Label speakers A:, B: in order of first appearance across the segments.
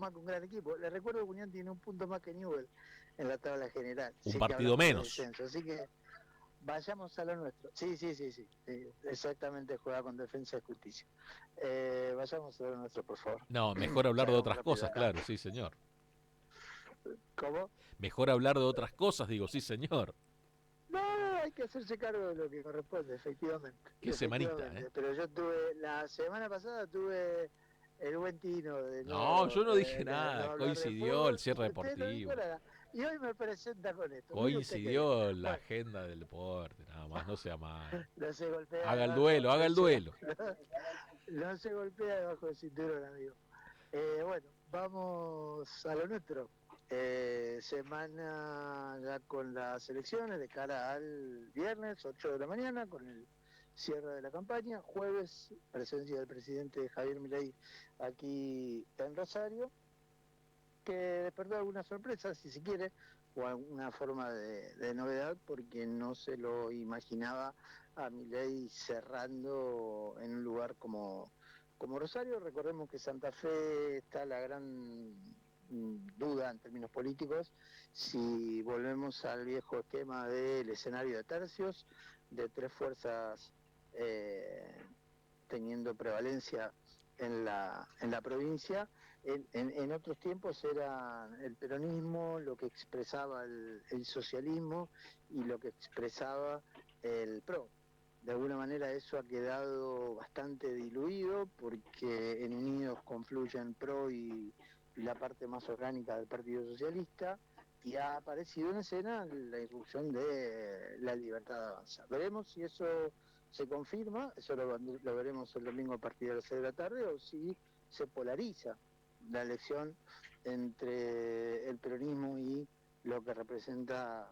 A: arma con gran equipo. Les recuerdo que Unión tiene un punto más que Newell en la tabla general.
B: Un
A: Sí que
B: partido
A: hablamos de
B: menos.
A: descenso. Así que vayamos a lo nuestro. Sí, exactamente, juega con Defensa y Justicia. Vayamos a lo nuestro, por favor.
B: No, mejor hablar de
A: Salgamos
B: otras
A: rápido de
B: cosas,
A: acá.
B: claro, sí, señor.
A: ¿Cómo?
B: Mejor hablar de otras cosas, digo, sí, señor.
A: No, hay que hacerse cargo de lo que corresponde, efectivamente.
B: Qué semanita, ¿eh?
A: Pero yo la semana pasada tuve el buen tino
B: No, yo no dije
A: de no
B: nada.
A: hablar de
B: Coincidió el
A: fútbol.
B: cierre
A: Usted no dijo
B: deportivo.
A: nada. Y hoy me presenta con esto. Mire usted qué bien.
B: Coincidió la
A: Bueno,
B: agenda del deporte, nada más, no sea malo.
A: no se golpea
B: Haga el
A: debajo,
B: duelo, haga el duelo.
A: no se golpea debajo del cinturón, amigo. Bueno, vamos a lo nuestro. Semana ya con las elecciones de cara al viernes, 8 de la mañana, con el cierre de la campaña. Jueves, presencia del presidente Javier Milei aquí en Rosario, que despertó alguna sorpresa, si se quiere, o alguna forma de novedad, porque no se lo imaginaba a Milei cerrando en un lugar como Rosario. Recordemos que Santa Fe está la gran duda en términos políticos, si volvemos al viejo esquema del escenario de tercios, de tres fuerzas teniendo prevalencia en la provincia. En otros tiempos era el peronismo lo que expresaba el socialismo y lo que expresaba el PRO. De alguna manera eso ha quedado bastante diluido porque en Unidos confluyen PRO y la parte más orgánica del Partido Socialista, y ha aparecido en escena la irrupción de la Libertad de Avanza. Veremos si eso se confirma, eso lo veremos el domingo a partir de las 6 de la tarde, o si se polariza la elección entre el peronismo y lo que representa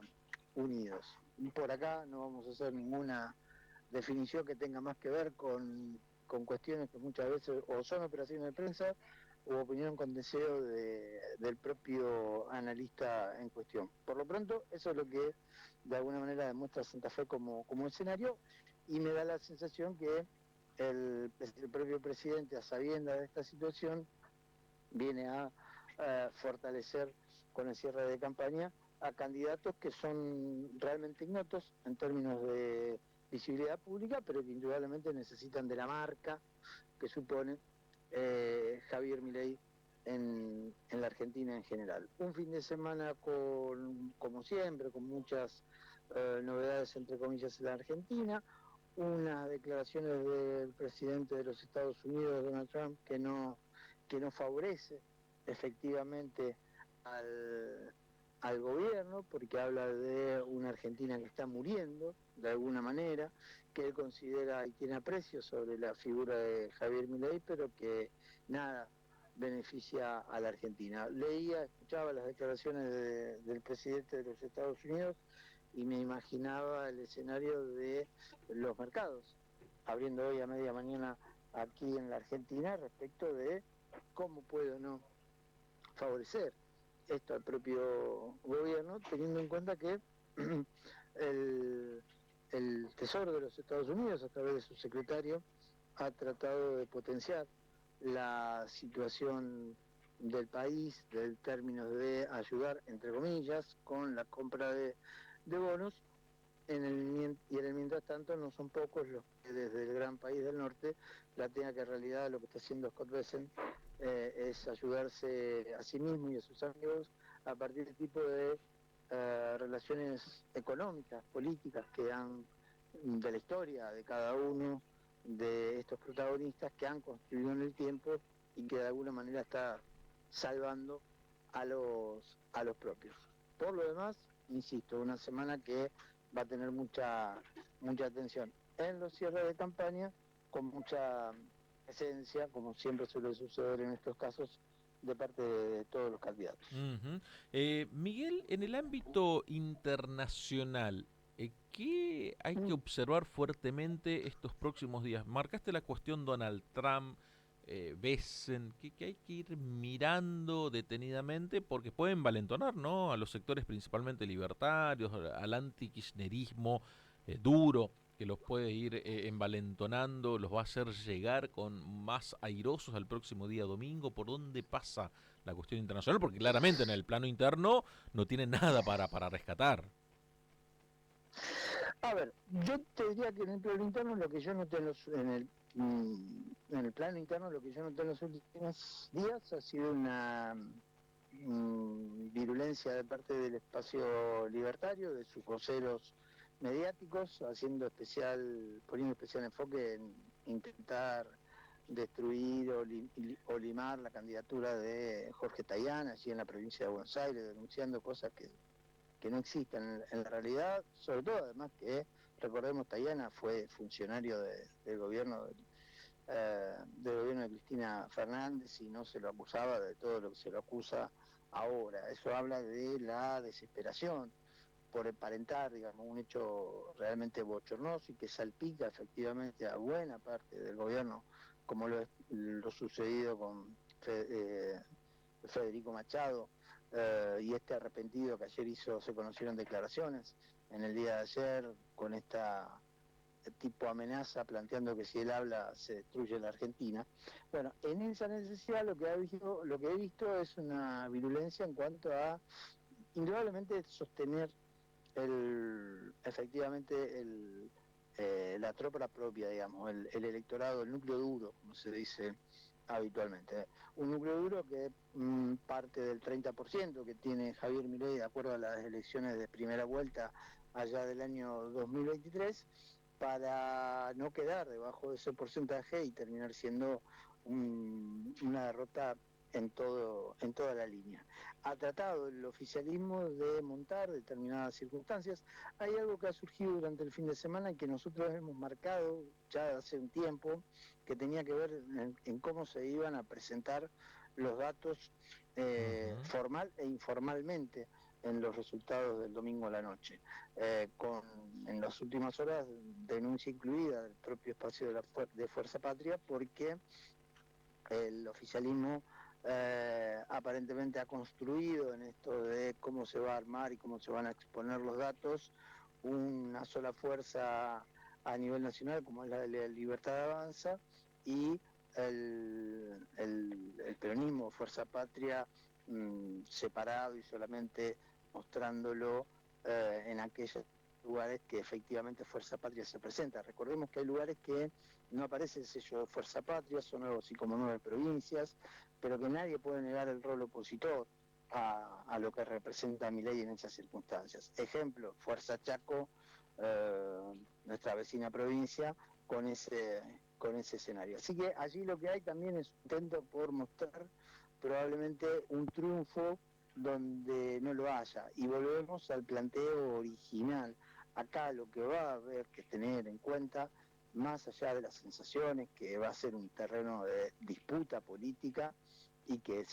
A: Unidos. Por acá no vamos a hacer ninguna definición que tenga más que ver con cuestiones que muchas veces o son operaciones de prensa u opinión con deseo del propio analista en cuestión. Por lo pronto, eso es lo que de alguna manera demuestra Santa Fe como escenario, y me da la sensación que el propio presidente, a sabiendas de esta situación, viene a fortalecer con el cierre de campaña a candidatos que son realmente ignotos en términos de visibilidad pública, pero que indudablemente necesitan de la marca que supone Javier Milei en la Argentina en general. Un fin de semana como siempre, con muchas novedades entre comillas en la Argentina, unas declaraciones del presidente de los Estados Unidos, Donald Trump, que no favorece efectivamente al gobierno, porque habla de una Argentina que está muriendo de alguna manera, que él considera y tiene aprecio sobre la figura de Javier Milei, pero que nada beneficia a la Argentina. Escuchaba las declaraciones del presidente de los Estados Unidos y me imaginaba el escenario de los mercados, abriendo hoy a media mañana aquí en la Argentina, respecto de cómo puede o no favorecer esto al propio gobierno, teniendo en cuenta que el, el Tesoro de los Estados Unidos, a través de su secretario, ha tratado de potenciar la situación del país, del término de ayudar, entre comillas, con la compra de bonos. Y en el mientras tanto no son pocos los que desde el gran país del norte plantean que en realidad lo que está haciendo Scott Bessent es ayudarse a sí mismo y a sus amigos a partir de tipo de relaciones económicas, políticas que han de la historia de cada uno de estos protagonistas, que han construido en el tiempo y que de alguna manera está salvando a los propios. Por lo demás, insisto, una semana que va a tener mucha atención en los cierres de campaña, con mucha presencia, como siempre suele suceder en estos casos, de parte de todos los candidatos.
B: Ujú. Miguel, en el ámbito internacional, ¿qué hay que observar fuertemente estos próximos días? Marcaste la cuestión Donald Trump, Besen, que hay que ir mirando detenidamente porque pueden valentonar, ¿no? A los sectores principalmente libertarios, al anti-kirchnerismo duro, que los puede ir envalentonando, los va a hacer llegar con más airosos al próximo día domingo. ¿Por dónde pasa la cuestión internacional, porque claramente en el plano interno no tiene nada para rescatar.
A: A ver, yo te diría que en el plano interno lo que yo noté en el plano interno lo que yo noté en los últimos días ha sido una virulencia de parte del espacio libertario, de sus voceros mediáticos, poniendo especial enfoque en intentar destruir o limar la candidatura de Jorge Tayana allí en la provincia de Buenos Aires, denunciando cosas que no existen en la realidad, sobre todo además que, recordemos, Tayana fue funcionario del gobierno de Cristina Fernández y no se lo acusaba de todo lo que se lo acusa ahora. Eso habla de la desesperación por emparentar, digamos, un hecho realmente bochornoso y que salpica efectivamente a buena parte del gobierno, como lo sucedido con Federico Machado, y este arrepentido que ayer se conocieron declaraciones en el día de ayer con esta tipo amenaza planteando que si él habla se destruye la Argentina. Bueno, en esa necesidad lo que he visto es una virulencia en cuanto a indudablemente sostener efectivamente la tropa propia, digamos, el electorado, el núcleo duro, como se dice habitualmente. Un núcleo duro que parte del 30% que tiene Javier Milei de acuerdo a las elecciones de primera vuelta allá del año 2023, para no quedar debajo de ese porcentaje y terminar siendo una derrota en toda la línea. Ha tratado el oficialismo de montar determinadas circunstancias. Hay algo que ha surgido durante el fin de semana y que nosotros hemos marcado ya hace un tiempo, que tenía que ver en cómo se iban a presentar los datos formal e informalmente en los resultados del domingo a la noche, en las últimas horas denuncia incluida del propio espacio de Fuerza Patria, porque el oficialismo aparentemente ha construido en esto de cómo se va a armar y cómo se van a exponer los datos una sola fuerza a nivel nacional como es la de la Libertad Avanza y el peronismo, Fuerza Patria, separado y solamente mostrándolo en aquellos lugares que efectivamente Fuerza Patria se presenta. Recordemos que hay lugares que no aparece el sello de Fuerza Patria, son algo así como 9 provincias, pero que nadie puede negar el rol opositor a lo que representa Milei en esas circunstancias. Ejemplo, Fuerza Chaco, nuestra vecina provincia, con ese escenario. Así que allí lo que hay también es un intento por mostrar probablemente un triunfo donde no lo haya. Y volvemos al planteo original. Acá lo que va a haber que tener en cuenta, más allá de las sensaciones, que va a ser un terreno de disputa política y que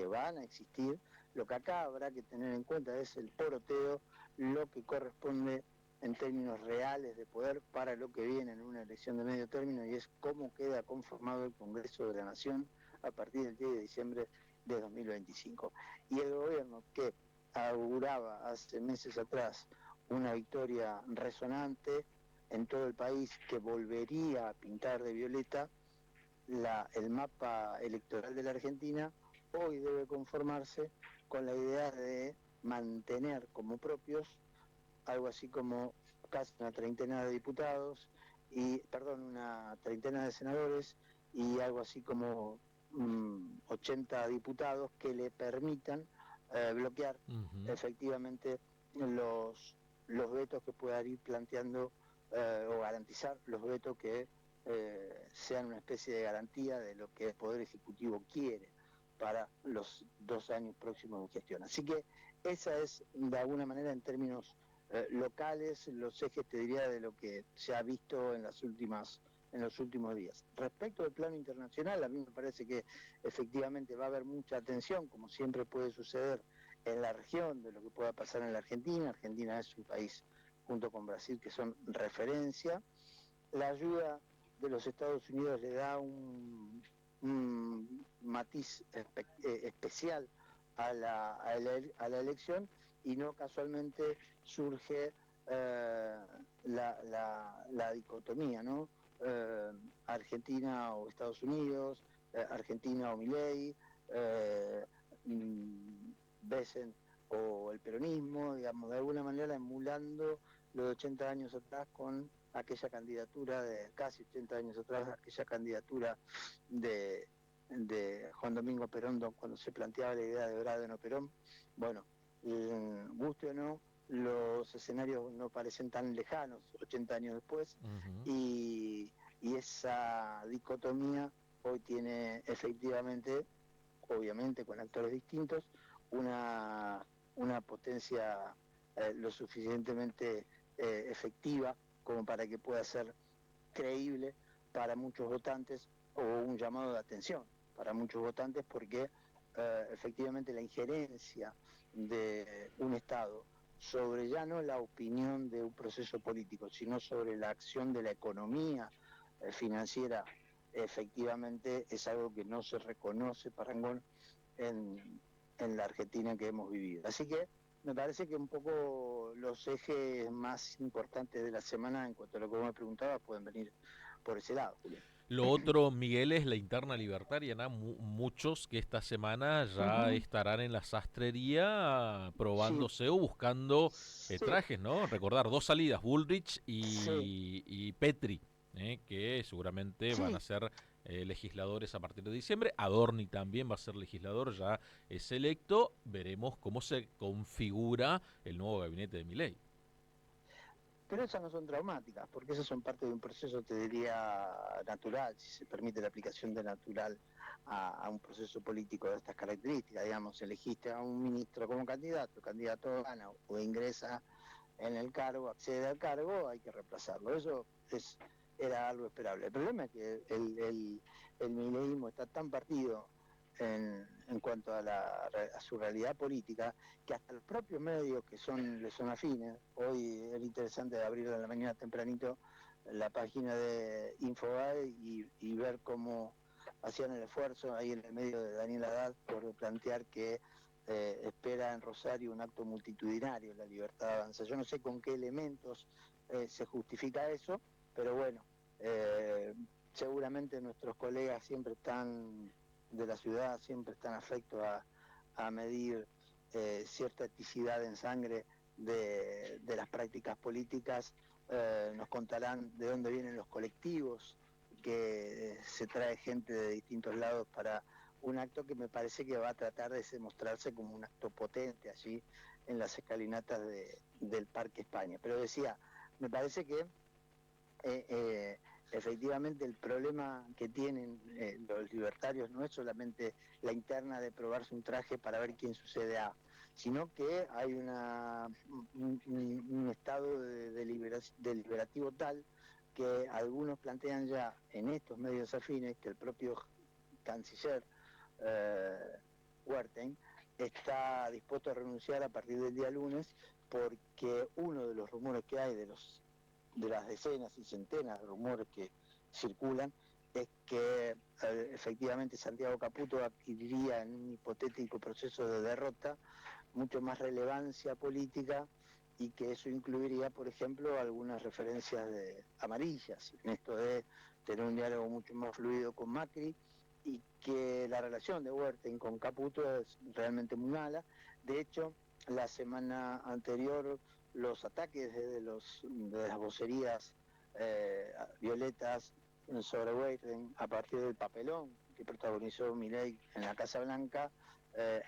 A: van a existir, lo que acá habrá que tener en cuenta es el poroteo, lo que corresponde en términos reales de poder para lo que viene en una elección de medio término, y es cómo queda conformado el Congreso de la Nación a partir del 10 de diciembre de 2025. Y el gobierno que auguraba hace meses atrás una victoria resonante en todo el país que volvería a pintar de violeta el mapa electoral de la Argentina, hoy debe conformarse con la idea de mantener como propios algo así como casi una treintena de diputados, una treintena de senadores y algo así como 80 diputados que le permitan bloquear efectivamente los vetos que puedan ir planteando o garantizar los vetos que sean una especie de garantía de lo que el Poder Ejecutivo quiere para los 2 años próximos de gestión. Así que esa es, de alguna manera, en términos locales, los ejes, te diría, de lo que se ha visto en los últimos días. Respecto al plano internacional, a mí me parece que efectivamente va a haber mucha atención, como siempre puede suceder en la región, de lo que pueda pasar en la Argentina. Argentina es un país, junto con Brasil, que son referencia. La ayuda de los Estados Unidos le da un matiz especial a la elección, y no casualmente surge la dicotomía, ¿no? Argentina o Estados Unidos, Argentina o Milei, parecen, o el peronismo, digamos, de alguna manera emulando los 80 años atrás con aquella candidatura de, casi 80 años atrás, aquella candidatura de Juan Domingo Perón, cuando se planteaba la idea de Oradeno Perón. Bueno, guste o no, los escenarios no parecen tan lejanos 80 años después, y esa dicotomía hoy tiene efectivamente, obviamente con actores distintos, una potencia lo suficientemente efectiva como para que pueda ser creíble para muchos votantes, o un llamado de atención para muchos votantes, porque efectivamente la injerencia de un Estado sobre ya no la opinión de un proceso político, sino sobre la acción de la economía financiera, efectivamente es algo que no se reconoce, Parangón, en la Argentina que hemos vivido. Así que me parece que un poco los ejes más importantes de la semana en cuanto a lo que vos me preguntabas pueden venir por ese lado, Julián.
B: Lo otro, Miguel, es la interna libertaria, ¿no? Muchos que esta semana ya estarán en la sastrería
A: Sí,
B: probándose o buscando
A: sí,
B: trajes, ¿no? Recordar, dos salidas, Bullrich
A: sí,
B: y Petri, que seguramente van a
A: sí.
B: ser legisladores a partir de diciembre. Adorni también va a ser legislador, ya es electo. Veremos cómo se configura el nuevo gabinete de Milei.
A: Pero esas no son traumáticas, porque esas son parte de un proceso, te diría, natural, si se permite la aplicación de natural a un proceso político de estas características. Digamos, elegiste a un ministro como candidato, el candidato gana o ingresa en el cargo, accede al cargo, hay que reemplazarlo. Eso era algo esperable. El problema es que el mileísmo está tan partido en cuanto a su realidad política, que hasta los propios medios que le son afines, hoy era interesante abrir a la mañana tempranito la página de Infobae y ver cómo hacían el esfuerzo ahí en el medio de Daniel Haddad por plantear que espera en Rosario un acto multitudinario, la Libertad Avanza. Yo no sé con qué elementos se justifica eso, pero bueno, seguramente nuestros colegas siempre están de la ciudad, siempre están afectos a medir cierta eticidad en sangre de las prácticas políticas. Nos contarán de dónde vienen los colectivos, que se trae gente de distintos lados para un acto que me parece que va a tratar de mostrarse como un acto potente allí en las escalinatas del Parque España. Pero decía, me parece que efectivamente el problema que tienen los libertarios no es solamente la interna de probarse un traje para ver quién sucede a, sino que hay un estado de deliberativo tal que algunos plantean ya en estos medios afines que el propio canciller eh, Huerten está dispuesto a renunciar a partir del día lunes, porque uno de los rumores que hay de las decenas y centenas de rumores que circulan es que efectivamente Santiago Caputo adquiriría en un hipotético proceso de derrota mucho más relevancia política, y que eso incluiría, por ejemplo, algunas referencias amarillas, en esto de tener un diálogo mucho más fluido con Macri, y que la relación de Huerten con Caputo es realmente muy mala. De hecho, la semana anterior los ataques de las vocerías violetas sobre Huerten a partir del papelón que protagonizó Milei en la Casa Blanca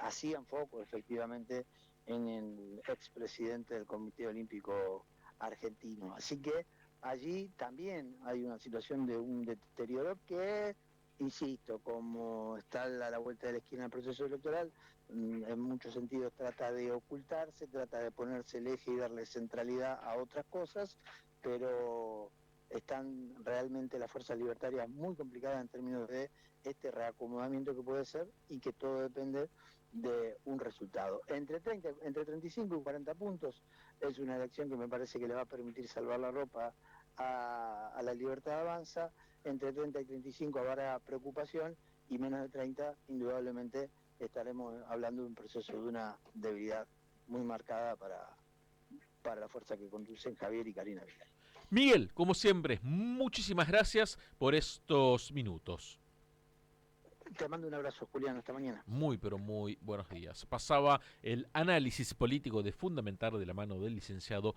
A: hacían foco efectivamente en el expresidente del Comité Olímpico Argentino. Así que allí también hay una situación de un deterioro que, insisto, como está a la vuelta de la esquina del proceso electoral, en muchos sentidos trata de ocultarse, trata de ponerse el eje y darle centralidad a otras cosas, pero están realmente las fuerzas libertarias muy complicadas en términos de este reacomodamiento que puede ser, y que todo depende de un resultado. Entre 35 y 40 puntos es una elección que me parece que le va a permitir salvar la ropa a la Libertad Avanza. Entre 30 y 35 habrá preocupación, y menos de 30 indudablemente estaremos hablando de un proceso de una debilidad muy marcada para la fuerza que conducen Javier y Karina Vidal.
B: Miguel, como siempre, muchísimas gracias por estos minutos.
A: Te mando un abrazo, Julián, hasta mañana.
B: Muy, pero muy buenos días. Pasaba el análisis político de Fundamentar de la mano del licenciado